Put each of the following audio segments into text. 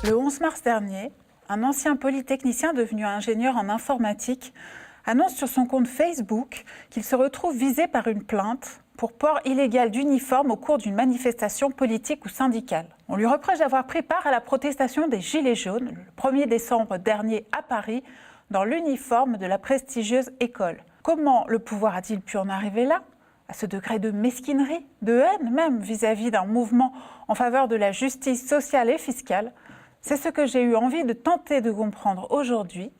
Le 11 mars dernier, un ancien polytechnicien devenu ingénieur en informatique annonce sur son compte Facebook qu'il se retrouve visé par une plainte pour port illégal d'uniforme au cours d'une manifestation politique ou syndicale. On lui reproche d'avoir pris part à la protestation des Gilets jaunes le 1er décembre dernier à Paris dans l'uniforme de la prestigieuse école. Comment le pouvoir a-t-il pu en arriver là ? À ce degré de mesquinerie, de haine même vis-à-vis d'un mouvement en faveur de la justice sociale et fiscale. C'est ce que j'ai eu envie de tenter de comprendre aujourd'hui,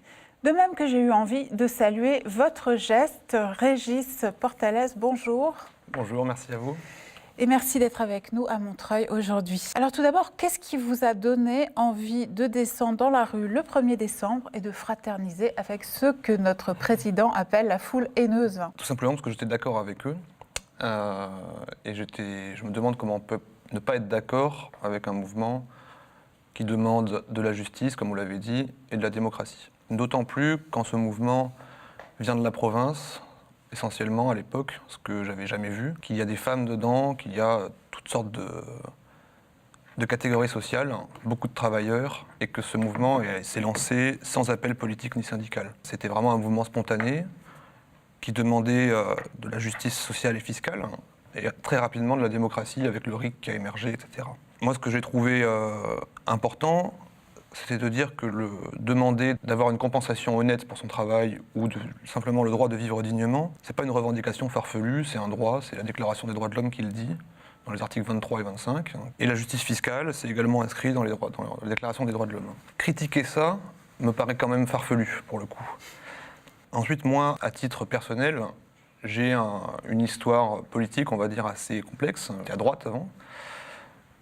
de même que j'ai eu envie de saluer votre geste. Régis Portales, bonjour. Bonjour, merci à vous. Et merci d'être avec nous à Montreuil aujourd'hui. Alors tout d'abord, qu'est-ce qui vous a donné envie de descendre dans la rue le 1er décembre et de fraterniser avec ceux que notre président appelle la foule haineuse ? Tout simplement parce que j'étais d'accord avec eux. Et je me demande comment on peut ne pas être d'accord avec un mouvement qui demande de la justice, comme vous l'avez dit, et de la démocratie. D'autant plus quand ce mouvement vient de la province, essentiellement à l'époque, ce que j'avais jamais vu, qu'il y a des femmes dedans, qu'il y a toutes sortes de catégories sociales, beaucoup de travailleurs, et que ce mouvement s'est lancé sans appel politique ni syndical. C'était vraiment un mouvement spontané qui demandait de la justice sociale et fiscale, et très rapidement de la démocratie avec le RIC qui a émergé, etc. Moi, ce que j'ai trouvé important, c'était de dire que demander d'avoir une compensation honnête pour son travail ou simplement le droit de vivre dignement, c'est pas une revendication farfelue, c'est un droit, c'est la Déclaration des droits de l'homme qui le dit, dans les articles 23 et 25. Et la justice fiscale, c'est également inscrit dans la Déclaration des droits de l'homme. Critiquer ça me paraît quand même farfelu, pour le coup. Ensuite, moi, à titre personnel, j'ai une histoire politique, on va dire, assez complexe. J'étais à droite avant.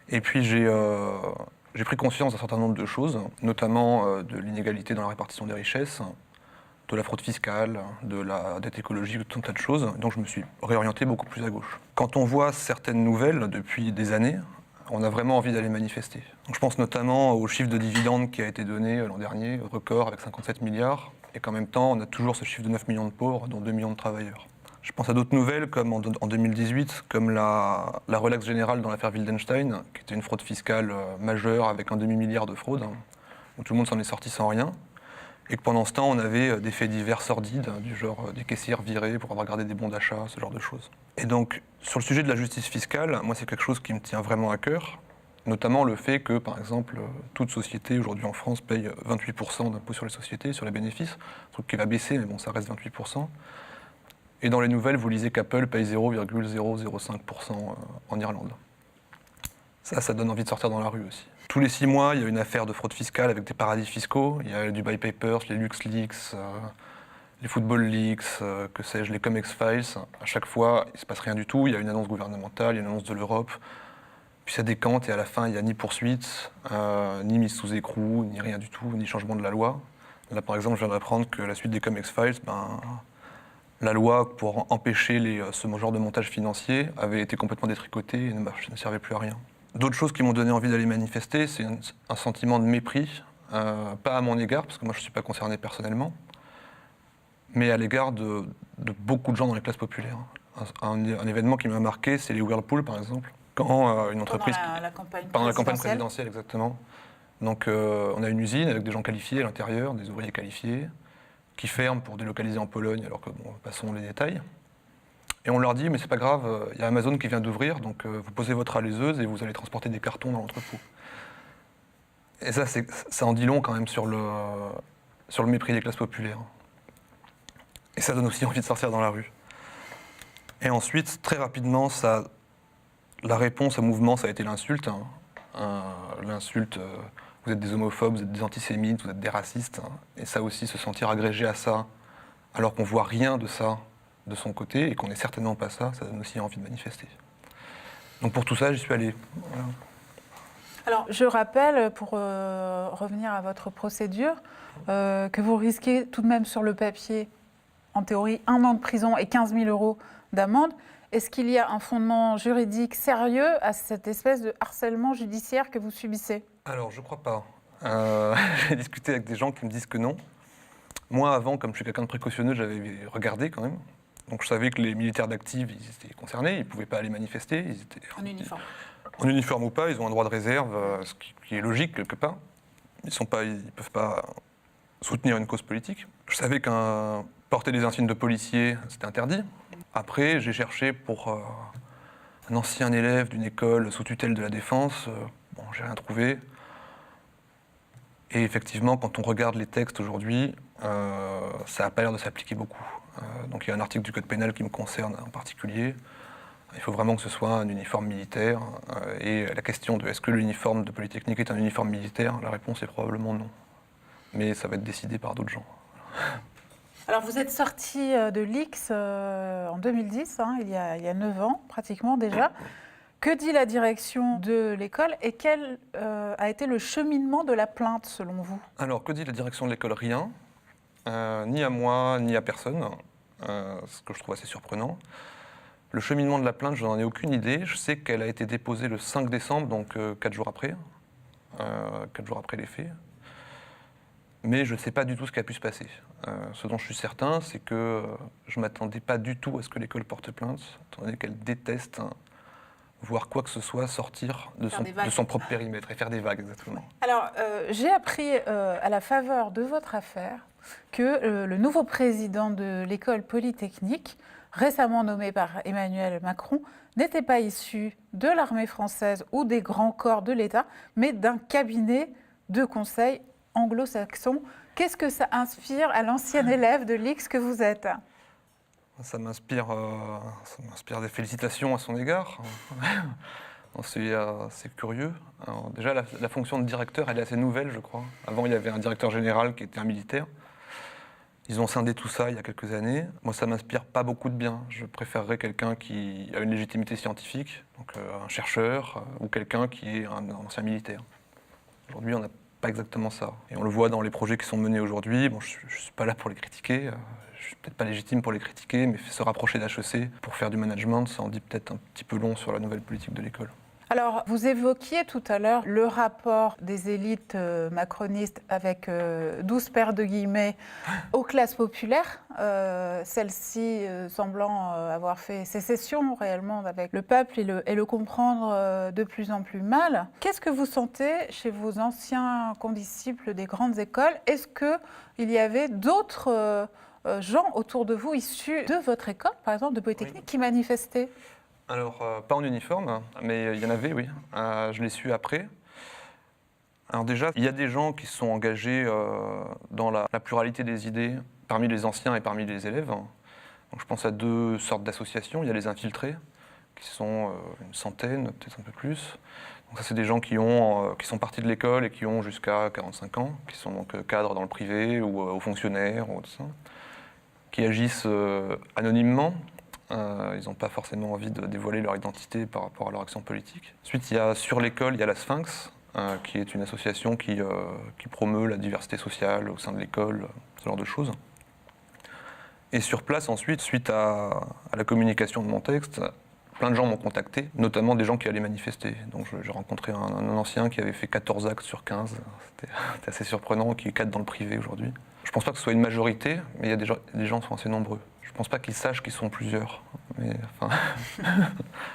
Et puis j'ai pris conscience d'un certain nombre de choses, notamment de l'inégalité dans la répartition des richesses, de la fraude fiscale, de la dette écologique, de tout un tas de choses. Donc je me suis réorienté beaucoup plus à gauche. Quand on voit certaines nouvelles depuis des années, on a vraiment envie d'aller manifester. Donc je pense notamment au chiffre de dividendes qui a été donné l'an dernier, record avec 57 milliards, et qu'en même temps on a toujours ce chiffre de 9 millions de pauvres, dont 2 millions de travailleurs. Je pense à d'autres nouvelles, comme en 2018, comme la relaxe générale dans l'affaire Wildenstein, qui était une fraude fiscale majeure avec un demi-milliard de fraude, où tout le monde s'en est sorti sans rien, et que pendant ce temps, on avait des faits divers sordides, du genre des caissières virées pour avoir gardé des bons d'achat, ce genre de choses. Et donc, sur le sujet de la justice fiscale, moi, c'est quelque chose qui me tient vraiment à cœur, notamment le fait que, par exemple, toute société aujourd'hui en France paye 28% d'impôt sur les sociétés, sur les bénéfices, un truc qui va baisser, mais bon, ça reste 28%. Et dans les nouvelles, vous lisez qu'Apple paye 0,005% en Irlande. Ça donne envie de sortir dans la rue aussi. Tous les 6 mois, il y a une affaire de fraude fiscale avec des paradis fiscaux. Il y a les Dubai Papers, les LuxLeaks, les Football Leaks, que sais-je, les Comex Files. À chaque fois, il ne se passe rien du tout. Il y a une annonce gouvernementale, il y a une annonce de l'Europe. Puis ça décante et à la fin, il n'y a ni poursuite, ni mise sous écrou, ni rien du tout, ni changement de la loi. Là, par exemple, je viens d'apprendre que la suite des Comex Files, la loi pour empêcher ce genre de montage financier avait été complètement détricotée et ne servait plus à rien. D'autres choses qui m'ont donné envie d'aller manifester, c'est un sentiment de mépris, pas à mon égard, parce que moi je ne suis pas concerné personnellement, mais à l'égard de beaucoup de gens dans les classes populaires. Un événement qui m'a marqué, c'est les Whirlpool par exemple, quand une entreprise... Pendant la campagne présidentielle, exactement. Donc on a une usine avec des gens qualifiés à l'intérieur, des ouvriers qualifiés, qui ferment pour délocaliser en Pologne, alors que, bon, passons les détails. Et on leur dit, mais c'est pas grave, il y a Amazon qui vient d'ouvrir, donc vous posez votre alaiseuse et vous allez transporter des cartons dans l'entrepôt. Et ça en dit long quand même sur le mépris des classes populaires. Et ça donne aussi envie de sortir dans la rue. Et ensuite, très rapidement, la réponse au mouvement, ça a été l'insulte. L'insulte... Vous êtes des homophobes, vous êtes des antisémites, vous êtes des racistes. Et ça aussi, se sentir agrégé à ça, alors qu'on ne voit rien de ça de son côté, et qu'on n'est certainement pas ça donne aussi envie de manifester. Donc pour tout ça, j'y suis allé. Voilà. Alors, je rappelle, pour revenir à votre procédure, que vous risquez tout de même sur le papier, en théorie, 1 an de prison et 15 000 € d'amende. Est-ce qu'il y a un fondement juridique sérieux à cette espèce de harcèlement judiciaire que vous subissez ? Alors, je crois pas. J'ai discuté avec des gens qui me disent que non. Moi, avant, comme je suis quelqu'un de précautionneux, j'avais regardé quand même. Donc, je savais que les militaires d'active, ils étaient concernés, ils ne pouvaient pas aller manifester. Ils étaient en uniforme. En uniforme ou pas, ils ont un droit de réserve, ce qui est logique quelque part. ils peuvent pas soutenir une cause politique. Je savais porter des insignes de policier, c'était interdit. Après, j'ai cherché pour un ancien élève d'une école sous tutelle de la Défense. Bon, j'ai rien trouvé. Et effectivement, quand on regarde les textes aujourd'hui, ça n'a pas l'air de s'appliquer beaucoup. Donc il y a un article du Code pénal qui me concerne en particulier. Il faut vraiment que ce soit un uniforme militaire. Et la question de est-ce que l'uniforme de Polytechnique est un uniforme militaire, la réponse est probablement non. Mais ça va être décidé par d'autres gens. Alors vous êtes sorti de l'IX en 2010, il y a 9 ans pratiquement déjà. Que dit la direction de l'école et quel a été le cheminement de la plainte selon vous? Alors que dit la direction de l'école? Rien. Ni à moi, ni à personne. Ce que je trouve assez surprenant. Le cheminement de la plainte, je n'en ai aucune idée. Je sais qu'elle a été déposée le 5 décembre, donc 4 jours après. 4 jours après les faits. Mais je ne sais pas du tout ce qui a pu se passer. Ce dont je suis certain, c'est que je ne m'attendais pas du tout à ce que l'école porte plainte, étant donné qu'elle déteste voir quoi que ce soit sortir de son propre périmètre et faire des vagues, exactement. Alors, j'ai appris à la faveur de votre affaire que le nouveau président de l'école Polytechnique, récemment nommé par Emmanuel Macron, n'était pas issu de l'armée française ou des grands corps de l'État, mais d'un cabinet de conseil anglo-saxon. Qu'est-ce que ça inspire à l'ancien élève de l'IX que vous êtes? Ça m'inspire des félicitations à son égard. C'est curieux. Alors, déjà, la fonction de directeur, elle est assez nouvelle, je crois. Avant, il y avait un directeur général qui était un militaire. Ils ont scindé tout ça il y a quelques années. Moi, ça ne m'inspire pas beaucoup de bien. Je préférerais quelqu'un qui a une légitimité scientifique, donc un chercheur, ou quelqu'un qui est un ancien militaire. Aujourd'hui, on n'a pas exactement ça. Et on le voit dans les projets qui sont menés aujourd'hui. Bon, je ne suis pas là pour les critiquer. Je ne suis peut-être pas légitime pour les critiquer, mais se rapprocher d'HEC pour faire du management, ça en dit peut-être un petit peu long sur la nouvelle politique de l'école. Alors, vous évoquiez tout à l'heure le rapport des élites macronistes avec 12 paires de guillemets aux classes populaires, celles-ci semblant avoir fait sécession réellement avec le peuple et le comprendre de plus en plus mal. Qu'est-ce que vous sentez chez vos anciens condisciples des grandes écoles? Est-ce qu'il y avait d'autres gens autour de vous issus de votre école, par exemple de Polytechnique, oui, qui manifestaient? Alors, pas en uniforme, mais il y en avait, oui. Je l'ai su après. Alors déjà, il y a des gens qui sont engagés dans la pluralité des idées parmi les anciens et parmi les élèves. Donc, je pense à 2 sortes d'associations. Il y a les infiltrés, qui sont une centaine, peut-être un peu plus. Donc ça, c'est des gens qui sont partis de l'école et qui ont jusqu'à 45 ans, qui sont donc cadres dans le privé ou hauts fonctionnaires, ou tout ça, qui agissent anonymement. Ils n'ont pas forcément envie de dévoiler leur identité par rapport à leur action politique. Ensuite, sur l'école, il y a la Sphinx, qui est une association qui promeut la diversité sociale au sein de l'école, ce genre de choses. Et sur place, ensuite, suite à la communication de mon texte, plein de gens m'ont contacté, notamment des gens qui allaient manifester. Donc j'ai rencontré un ancien qui avait fait 14 actes sur 15. C'était assez surprenant, qui est cadre dans le privé aujourd'hui. Je ne pense pas que ce soit une majorité, mais il y a des gens qui sont assez nombreux. Je ne pense pas qu'ils sachent qu'ils sont plusieurs. Mais enfin,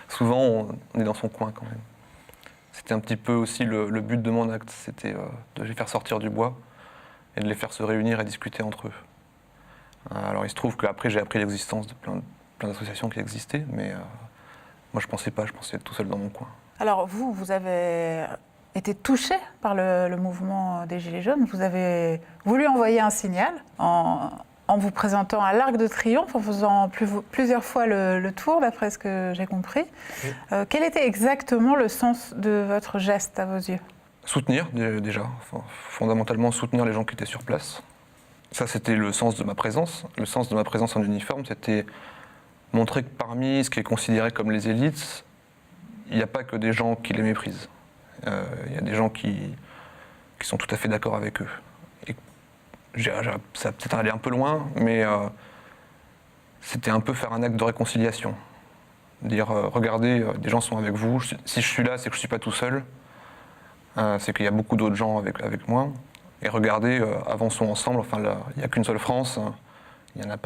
souvent, on est dans son coin quand même. C'était un petit peu aussi le but de mon acte, c'était de les faire sortir du bois et de les faire se réunir et discuter entre eux. Alors il se trouve qu'après, j'ai appris l'existence de plein d'associations qui existaient, mais moi je pensais pas, je pensais être tout seul dans mon coin. Alors vous avez été touché par le mouvement des Gilets jaunes. Vous avez voulu envoyer un signal en vous présentant à l'Arc de Triomphe, en faisant plusieurs fois le tour, d'après ce que j'ai compris. Oui. Quel était exactement le sens de votre geste, à vos yeux? Soutenir, déjà. Fondamentalement, soutenir les gens qui étaient sur place. Ça, c'était le sens de ma présence. Le sens de ma présence en uniforme, c'était montrer que parmi ce qui est considéré comme les élites, il n'y a pas que des gens qui les méprisent. Il y a des gens qui sont tout à fait d'accord avec eux. Ça va peut-être aller un peu loin, mais c'était un peu faire un acte de réconciliation. Dire, regardez, des gens sont avec vous, si je suis là, c'est que je ne suis pas tout seul, c'est qu'il y a beaucoup d'autres gens avec moi. Et regardez, avançons ensemble, enfin, il n'y a qu'une seule France, il n'y a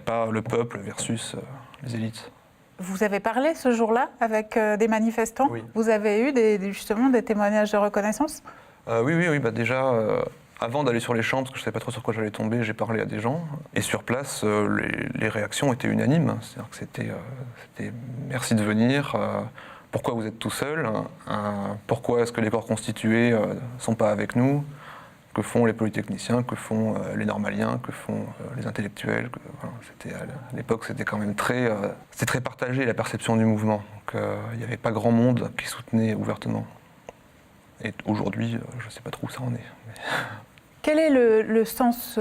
pas le peuple versus les élites. Vous avez parlé ce jour-là avec des manifestants? Oui. Vous avez eu justement des témoignages de reconnaissance? Oui, bah déjà, avant d'aller sur les champs, parce que je ne savais pas trop sur quoi j'allais tomber, j'ai parlé à des gens. Et sur place, les réactions étaient unanimes. C'est-à-dire que c'était merci de venir, pourquoi vous êtes tout seul, pourquoi est-ce que les corps constitués ne sont pas avec nous, que font les polytechniciens, que font les normaliens, que font les intellectuels. Voilà, à l'époque, c'était quand même c'était très partagé, la perception du mouvement. Donc, il n'y avait pas grand monde qui soutenait ouvertement. Et aujourd'hui, je ne sais pas trop où ça en est. Mais... Quel est le sens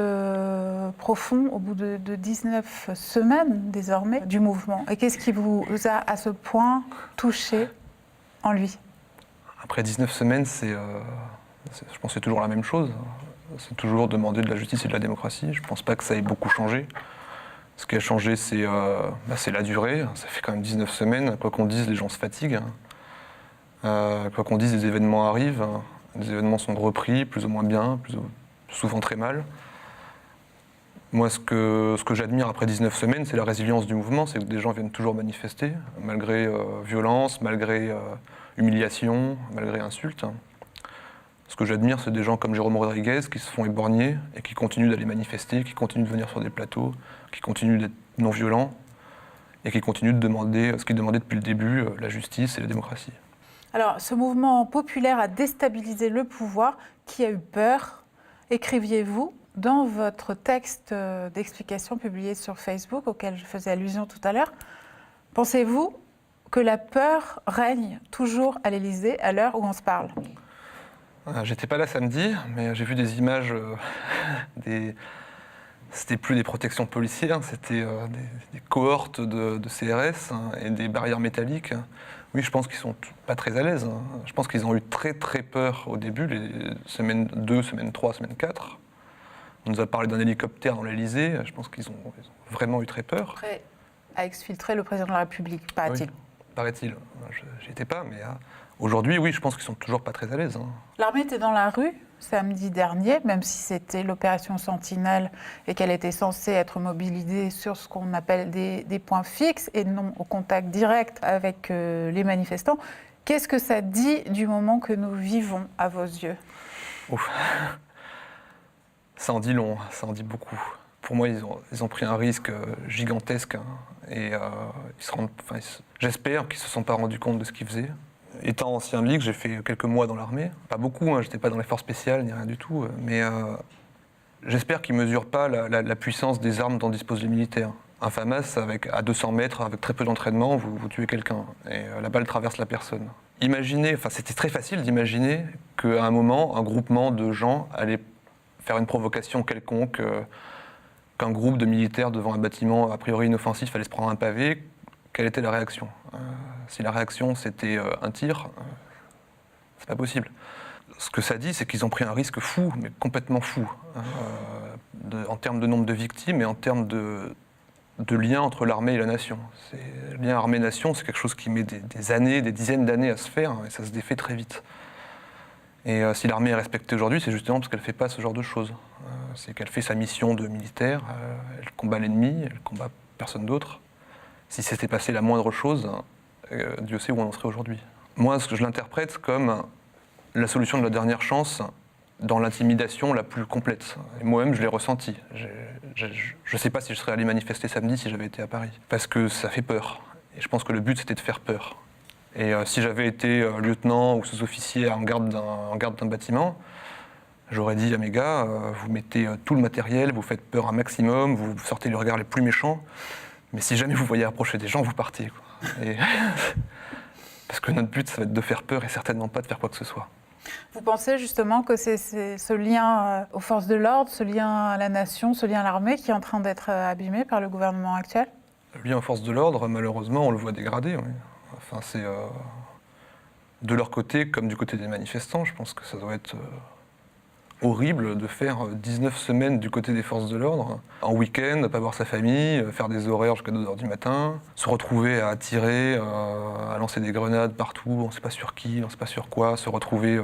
profond, au bout de 19 semaines désormais, du mouvement? Et qu'est-ce qui vous a à ce point touché en lui? Après 19 semaines, je pense que c'est toujours la même chose. C'est toujours demander de la justice et de la démocratie. Je ne pense pas que ça ait beaucoup changé. Ce qui a changé, c'est la durée. Ça fait quand même 19 semaines. Quoi qu'on dise, les gens se fatiguent. Quoi qu'on dise, des événements arrivent. Les événements sont repris, plus ou moins bien, souvent très mal. Moi, ce que j'admire après 19 semaines, c'est la résilience du mouvement. C'est que des gens viennent toujours manifester, malgré violence, malgré humiliation, malgré insultes. Ce que j'admire, c'est des gens comme Jérôme Rodriguez qui se font éborgner et qui continuent d'aller manifester, qui continuent de venir sur des plateaux, qui continuent d'être non-violents et qui continuent de demander ce qu'ils demandaient depuis le début, la justice et la démocratie. Alors, ce mouvement populaire a déstabilisé le pouvoir. Qui a eu peur? Écriviez-vous dans votre texte d'explication publié sur Facebook, auquel je faisais allusion tout à l'heure. Pensez-vous que la peur règne toujours à l'Élysée à l'heure où on se parle? J'étais pas là samedi, mais j'ai vu des images C'était plus des protections policières, c'était des cohortes de CRS et des barrières métalliques. Oui, je pense qu'ils sont pas très à l'aise. Je pense qu'ils ont eu très très peur au début, les semaines 2, semaine 3, semaine 4. On nous a parlé d'un hélicoptère dans l'Elysée, je pense qu'ils ont vraiment eu très peur. Prêt à exfiltrer le président de la République, paraît-il. Oui, paraît-il. J'y étais pas, mais aujourd'hui, oui, je pense qu'ils sont toujours pas très à l'aise. L'armée était dans la rue samedi dernier, même si c'était l'opération Sentinelle et qu'elle était censée être mobilisée sur ce qu'on appelle des points fixes et non au contact direct avec les manifestants. Qu'est-ce que ça dit du moment que nous vivons à vos yeux? Ouf. Ça en dit long, ça en dit beaucoup. Pour moi, ils ont pris un risque gigantesque et j'espère qu'ils ne se sont pas rendus compte de ce qu'ils faisaient. Étant ancien de ligue, j'ai fait quelques mois dans l'armée. Pas beaucoup, j'étais pas dans les forces spéciales ni rien du tout, mais j'espère qu'ils ne mesurent pas la puissance des armes dont disposent les militaires. Un FAMAS, à 200 mètres, avec très peu d'entraînement, vous tuez quelqu'un et la balle traverse la personne. C'était très facile d'imaginer qu'à un moment, un groupement de gens allait faire une provocation quelconque, qu'un groupe de militaires devant un bâtiment a priori inoffensif allait se prendre un pavé. Quelle était la réaction? Si la réaction c'était un tir, c'est pas possible. Ce que ça dit, c'est qu'ils ont pris un risque fou, mais complètement fou, en termes de nombre de victimes et en termes de lien entre l'armée et la nation. Le lien armée-nation, c'est quelque chose qui met des années, des dizaines d'années à se faire, et ça se défait très vite. Et si l'armée est respectée aujourd'hui, c'est justement parce qu'elle ne fait pas ce genre de choses. C'est qu'elle fait sa mission de militaire, elle combat l'ennemi, elle combat personne d'autre. Si c'était passé la moindre chose, Dieu sait où on en serait aujourd'hui. Moi, ce que je l'interprète comme la solution de la dernière chance dans l'intimidation la plus complète. Et moi-même, je l'ai ressenti. Je ne sais pas si je serais allé manifester samedi si j'avais été à Paris. Parce que ça fait peur. Et je pense que le but, c'était de faire peur. Et si j'avais été lieutenant ou sous-officier en garde d'un bâtiment, j'aurais dit à mes gars, vous mettez tout le matériel, vous faites peur un maximum, vous sortez le regard les plus méchants. Mais si jamais vous voyez approcher des gens, vous partez. Parce que notre but, ça va être de faire peur et certainement pas de faire quoi que ce soit. Vous pensez justement que c'est ce lien aux forces de l'ordre, ce lien à la nation, ce lien à l'armée qui est en train d'être abîmé par le gouvernement actuel? Le lien aux forces de l'ordre, malheureusement, on le voit dégradé. Oui. Enfin, c'est de leur côté comme du côté des manifestants. Je pense que ça doit être horrible de faire 19 semaines du côté des forces de l'ordre, en week-end, pas voir sa famille, faire des horaires jusqu'à 2h du matin, se retrouver à tirer, à lancer des grenades partout, on ne sait pas sur qui, on ne sait pas sur quoi, se retrouver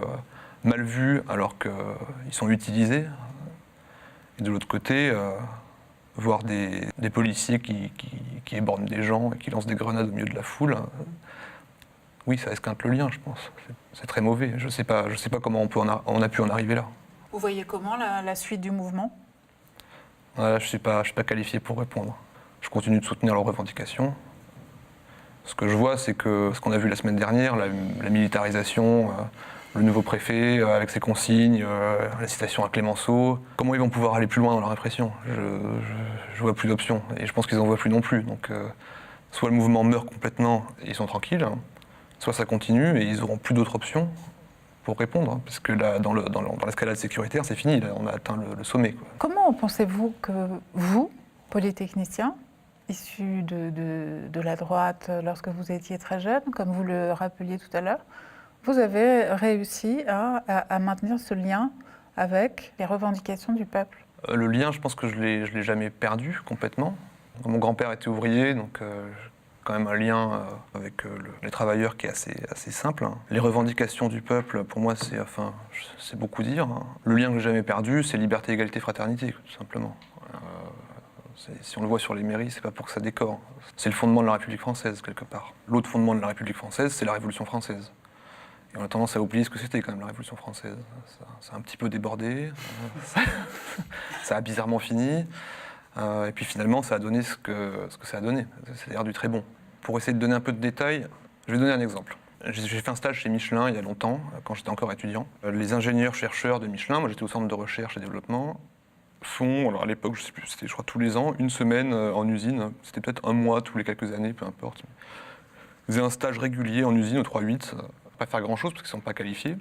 mal vus alors qu'ils sont utilisés. Et de l'autre côté, voir des policiers qui éborgnent des gens et qui lancent des grenades au milieu de la foule. Oui, ça esquinte le lien, je pense. C'est très mauvais. Je sais pas comment on a pu en arriver là. Vous voyez comment la suite du mouvement? Voilà, je suis pas qualifié pour répondre. Je continue de soutenir leurs revendications. Ce que je vois, c'est que ce qu'on a vu la semaine dernière, la militarisation, le nouveau préfet avec ses consignes, l'incitation à Clémenceau, comment ils vont pouvoir aller plus loin dans la répression? Je vois plus d'options et je pense qu'ils n'en voient plus non plus. Donc, soit le mouvement meurt complètement et ils sont tranquilles, hein, soit ça continue et ils n'auront plus d'autres options pour répondre, hein, parce que là, dans l'escalade sécuritaire, c'est fini, là, on a atteint le sommet, quoi. Comment pensez-vous que vous, polytechnicien, issu de la droite lorsque vous étiez très jeune, comme vous le rappeliez tout à l'heure, vous avez réussi à maintenir ce lien avec les revendications du peuple? Le lien, je pense que je l'ai jamais perdu complètement. Mon grand-père était ouvrier, donc quand même un lien avec les travailleurs qui est assez simple. Les revendications du peuple, pour moi, c'est beaucoup dire, hein. Le lien que j'ai jamais perdu, c'est liberté, égalité, fraternité, tout simplement. Si on le voit sur les mairies, c'est pas pour que ça décore. C'est le fondement de la République française, quelque part. L'autre fondement de la République française, c'est la Révolution française. Et on a tendance à oublier ce que c'était quand même la Révolution française. Ça a un petit peu débordé, ça a bizarrement fini. Et puis finalement, ça a donné ce que ça a donné, c'est-à-dire du très bon. Pour essayer de donner un peu de détails, je vais donner un exemple. J'ai fait un stage chez Michelin il y a longtemps, quand j'étais encore étudiant. Les ingénieurs-chercheurs de Michelin, moi j'étais au centre de recherche et développement, font, alors à l'époque, je sais plus, c'était je crois tous les ans, une semaine en usine. C'était peut-être un mois tous les quelques années, peu importe. Ils faisaient un stage régulier en usine au 3-8, pas faire grand-chose parce qu'ils ne sont pas qualifiés.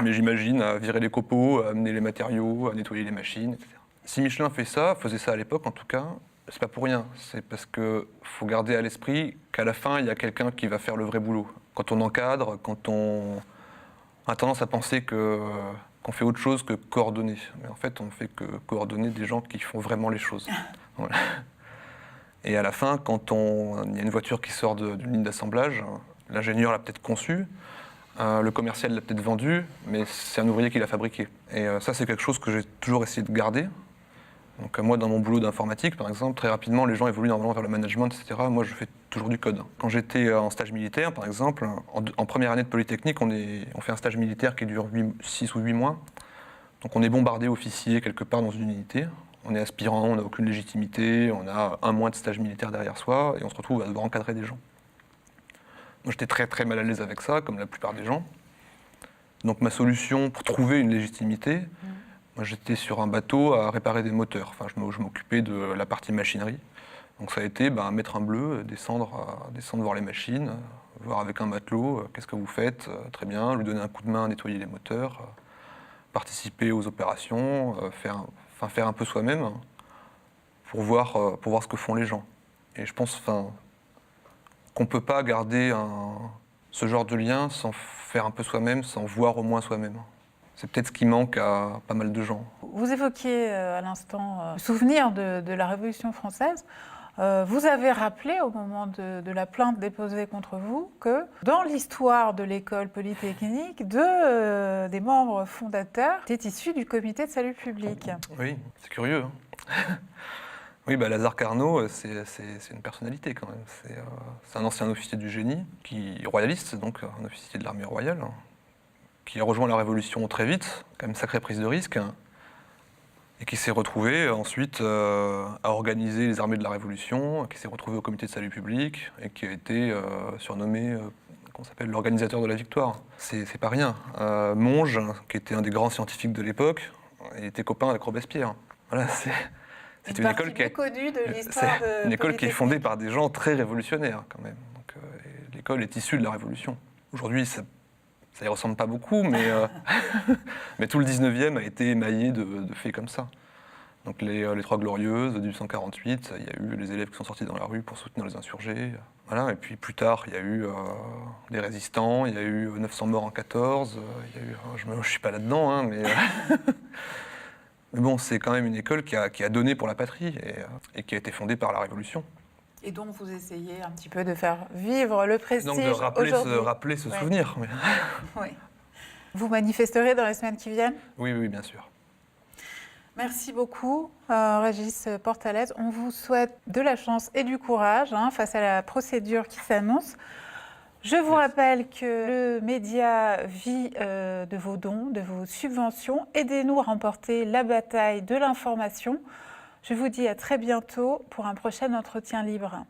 Mais j'imagine à virer les copeaux, à amener les matériaux, à nettoyer les machines, etc. Si Michelin faisait ça à l'époque en tout cas, c'est pas pour rien. C'est parce qu'il faut garder à l'esprit qu'à la fin, il y a quelqu'un qui va faire le vrai boulot. Quand on encadre, quand on a tendance à penser qu'on fait autre chose que coordonner. Mais en fait, on fait que coordonner des gens qui font vraiment les choses. Voilà. Et à la fin, quand il y a une voiture qui sort d'une ligne d'assemblage, l'ingénieur l'a peut-être conçue, le commercial l'a peut-être vendu, mais c'est un ouvrier qui l'a fabriqué. Et ça, c'est quelque chose que j'ai toujours essayé de garder. Donc moi, dans mon boulot d'informatique, par exemple, très rapidement, les gens évoluent normalement vers le management, etc. Moi, je fais toujours du code. Quand j'étais en stage militaire, par exemple, en première année de Polytechnique, on fait un stage militaire qui dure 6 ou 8 mois. Donc on est bombardé officier quelque part dans une unité. On est aspirant, on n'a aucune légitimité, on a un mois de stage militaire derrière soi, et on se retrouve à devoir encadrer des gens. Donc j'étais très très mal à l'aise avec ça, comme la plupart des gens. Donc ma solution pour trouver une légitimité, moi j'étais sur un bateau à réparer des moteurs. Enfin, je m'occupais de la partie machinerie. Donc ça a été mettre un bleu, descendre voir les machines, voir avec un matelot qu'est-ce que vous faites, très bien, lui donner un coup de main à nettoyer les moteurs, participer aux opérations, faire un peu soi-même pour voir ce que font les gens. Et je pense qu'on ne peut pas garder ce genre de lien sans faire un peu soi-même, sans voir au moins soi-même. C'est peut-être ce qui manque à pas mal de gens. Vous évoquiez à l'instant le souvenir de la Révolution française. Vous avez rappelé au moment de la plainte déposée contre vous que dans l'histoire de l'école polytechnique, des membres fondateurs étaient issus du comité de salut public. Oui, c'est curieux. Hein. Oui, Lazare Carnot, c'est une personnalité quand même. C'est un ancien officier du génie, royaliste, donc un officier de l'armée royale, qui a rejoint la Révolution très vite, quand même sacrée prise de risque, et qui s'est retrouvé ensuite à organiser les armées de la Révolution, qui s'est retrouvé au comité de salut public, et qui a été surnommé qu'on s'appelle l'organisateur de la victoire. C'est pas rien. Monge, qui était un des grands scientifiques de l'époque, il était copain avec Robespierre. Voilà, c'est une école une école qui est fondée par des gens très révolutionnaires quand même. Donc, l'école est issue de la Révolution. Aujourd'hui, ça y ressemble pas beaucoup, mais, mais tout le 19e a été émaillé de faits comme ça. Donc les Trois Glorieuses de 1848, il y a eu les élèves qui sont sortis dans la rue pour soutenir les insurgés. Voilà. Et puis plus tard, il y a eu des résistants, il y a eu 900 morts en 14, il y a eu, je ne suis pas là-dedans, hein, mais... Mais bon, c'est quand même une école qui a donné pour la patrie et qui a été fondée par la Révolution. Et donc vous essayez un petit peu de faire vivre le prestige. Donc de rappeler ce souvenir. Oui. Oui. Vous manifesterez dans les semaines qui viennent ? Oui, bien sûr. Merci beaucoup, Régis Portalès. On vous souhaite de la chance et du courage face à la procédure qui s'annonce. Je vous Merci. rappelle que le média vit de vos dons, de vos subventions. Aidez-nous à remporter la bataille de l'information. Je vous dis à très bientôt pour un prochain entretien libre.